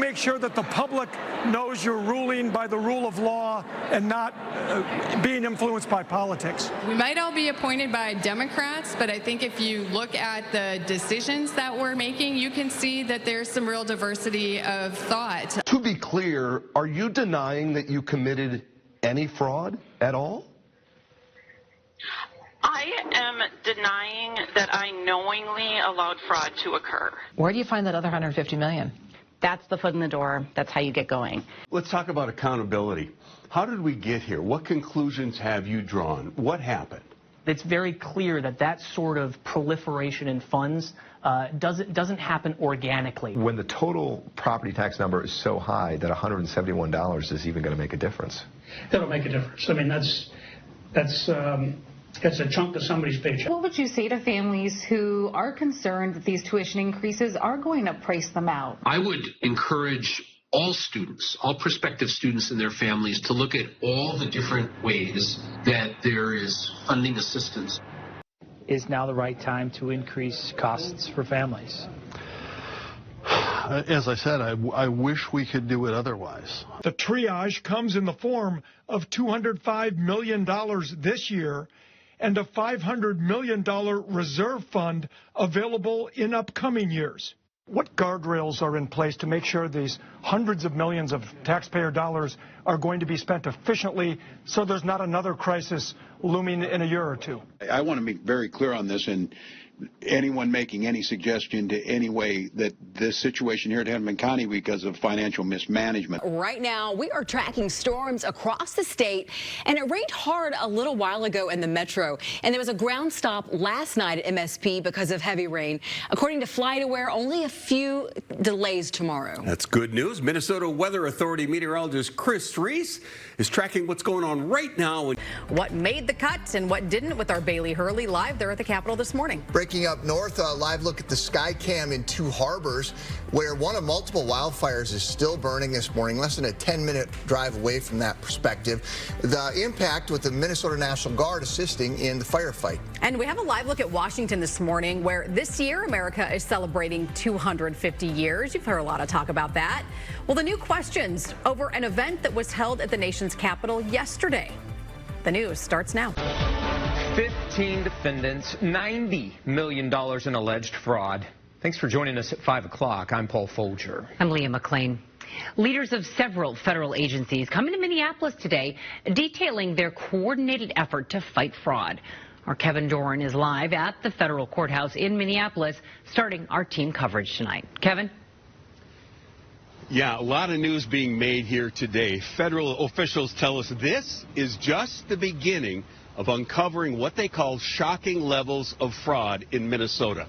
make sure that the public knows you're ruling by the rule of law and not being influenced by politics. We might all be appointed by Democrats, but I think if you look at the decisions that we're making, you can see that there's some real diversity of thought. To be clear, are you denying that you committed any fraud at all? I am denying that I knowingly allowed fraud to occur. Where do you find that other $150 million? That's the foot in the door. That's how you get going. Let's talk about accountability. How did we get here? What conclusions have you drawn? What happened? It's very clear that that sort of proliferation in funds doesn't happen organically. When the total property tax number is so high that $171 is even going to make a difference. That'll make a difference. I mean, that's a chunk of somebody's paycheck. What would you say to families who are concerned that these tuition increases are going to price them out? I would encourage all students, all prospective students and their families to look at all the different ways that there is funding assistance. Is now the right time to increase costs for families? As I said, I wish we could do it otherwise. The triage comes in the form of $205 million this year and a $500 million reserve fund available in upcoming years. What guardrails are in place to make sure these hundreds of millions of taxpayer dollars are going to be spent efficiently so there's not another crisis looming in a year or two? I want to be very clear on this, and anyone making any suggestion to any way that this situation here at Hennepin County because of financial mismanagement. Right now, we are tracking storms across the state, and it rained hard a little while ago in the metro, and there was a ground stop last night at MSP because of heavy rain. According to FlightAware, only a few delays tomorrow. That's good news. Minnesota Weather Authority meteorologist Chris Reese is tracking what's going on right now. What made the cut and what didn't with our Bailey Hurley live there at the Capitol this morning. Breaking up north, a live look at the Skycam in Two Harbors, where one of multiple wildfires is still burning this morning, less than a 10-minute drive away from that perspective. The impact with the Minnesota National Guard assisting in the firefight. And we have a live look at Washington this morning, where this year America is celebrating 250 years. You've heard a lot of talk about that. Well, the new questions over an event that was held at the nation's capital yesterday. The news starts now. 15 defendants, $90 million in alleged fraud. Thanks for joining us at 5 o'clock. I'm Paul Folger. I'm Leah McLean. Leaders of several federal agencies come into Minneapolis today detailing their coordinated effort to fight fraud. Our Kevin Doran is live at the federal courthouse in Minneapolis, starting our team coverage tonight. Kevin? Yeah, a lot of news being made here today. Federal officials tell us this is just the beginning of uncovering what they call shocking levels of fraud in Minnesota.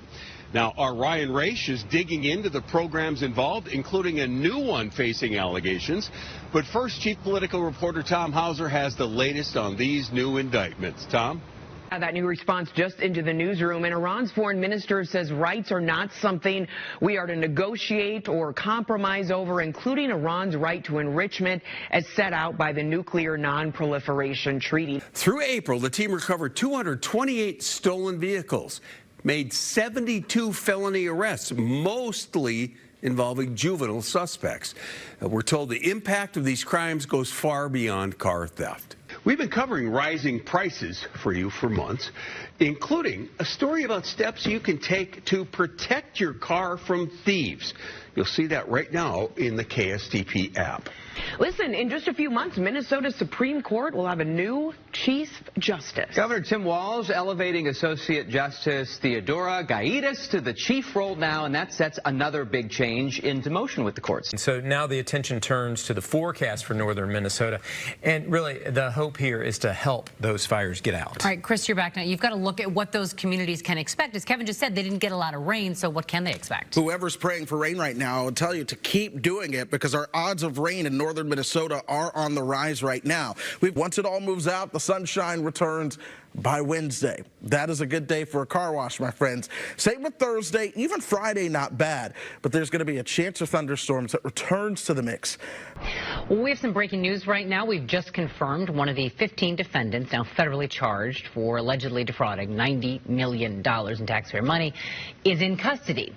Now, our Ryan Raish is digging into the programs involved, including a new one facing allegations. But first, Chief Political Reporter Tom Hauser has the latest on these new indictments. Tom? That new response just into the newsroom, and Iran's foreign minister says rights are not something we are to negotiate or compromise over, including Iran's right to enrichment as set out by the Nuclear Non-Proliferation Treaty. Through April, the team recovered 228 stolen vehicles, made 72 felony arrests, mostly involving juvenile suspects. We're told the impact of these crimes goes far beyond car theft. We've been covering rising prices for you for months, including a story about steps you can take to protect your car from thieves. You'll see that right now in the KSTP app. Listen, in just a few months, Minnesota's Supreme Court will have a new Chief Justice. Governor Tim Walz elevating Associate Justice Theodora Gaitis to the chief role now, and that sets another big change into motion with the courts. And so now the attention turns to the forecast for northern Minnesota, and really the hope here is to help those fires get out. All right, Chris, you're back now. You've got to look at what those communities can expect. As Kevin just said, they didn't get a lot of rain, so what can they expect? Whoever's praying for rain right now, I'll tell you to keep doing it, because our odds of rain in northern Minnesota are on the rise right now. Once it all moves out, the sunshine returns by Wednesday. That is a good day for a car wash, my friends. Same with Thursday, even Friday, not bad, but there's going to be a chance of thunderstorms that returns to the mix. Well, we have some breaking news right now. We've just confirmed one of the 15 defendants, now federally charged for allegedly defrauding $90 million in taxpayer money, is in custody.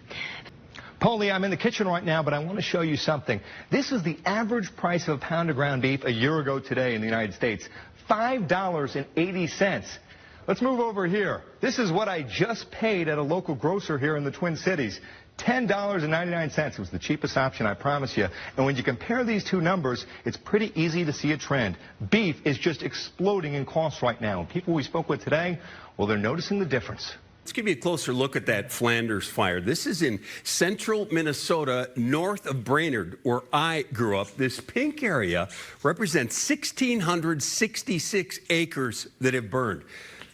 Paulie, I'm in the kitchen right now, but I want to show you something. This is the average price of a pound of ground beef a year ago today in the United States, $5.80. Let's move over here. This is what I just paid at a local grocer here in the Twin Cities. $10.99. It was the cheapest option, I promise you. And when you compare these two numbers, it's pretty easy to see a trend. Beef is just exploding in cost right now. People we spoke with today, well, they're noticing the difference. Let's give you a closer look at that Flanders fire. This is in central Minnesota, north of Brainerd, where I grew up. This pink area represents 1,666 acres that have burned.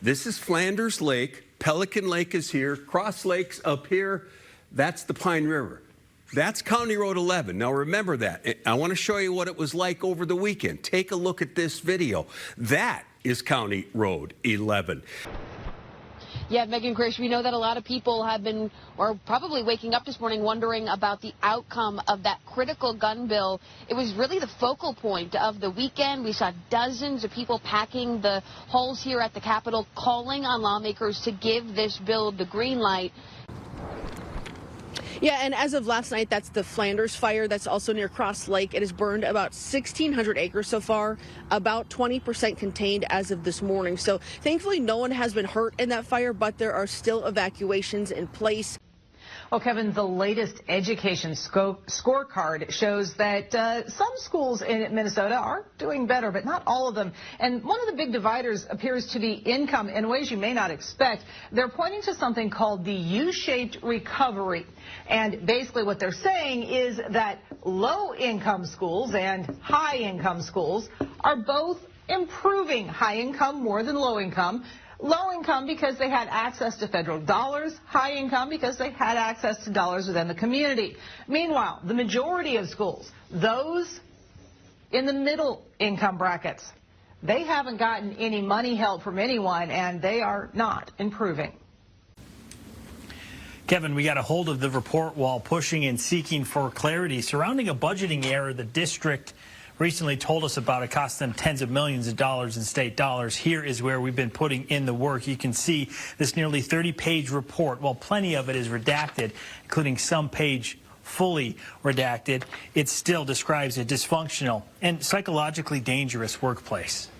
This is Flanders Lake. Pelican Lake is here. Cross Lake's up here. That's the Pine River. That's County Road 11. Now remember that. I want to show you what it was like over the weekend. Take a look at this video. That is County Road 11. Yeah, Megan, Krish, we know that a lot of people have been, or probably waking up this morning wondering about the outcome of that critical gun bill. It was really the focal point of the weekend. We saw dozens of people packing the halls here at the Capitol, calling on lawmakers to give this bill the green light. Yeah, and as of last night, that's the Flanders fire that's also near Cross Lake. It has burned about 1,600 acres so far, about 20% contained as of this morning. So thankfully, no one has been hurt in that fire, but there are still evacuations in place. Well, Kevin, the latest education scorecard shows that some schools in Minnesota are doing better, but not all of them. And one of the big dividers appears to be income in ways you may not expect. They're pointing to something called the U-shaped recovery. And basically what they're saying is that low-income schools and high-income schools are both improving. High income more than low income. Low income because they had access to federal dollars, high income because they had access to dollars within the community. Meanwhile, the majority of schools, those in the middle income brackets, they haven't gotten any money help from anyone, and they are not improving. Kevin, we got a hold of the report while pushing and seeking for clarity surrounding a budgeting error the district recently told us about. It cost them tens of millions of dollars in state dollars. Here is where we've been putting in the work. You can see this nearly 30-page report. While plenty of it is redacted, including some page fully redacted, it still describes a dysfunctional and psychologically dangerous workplace.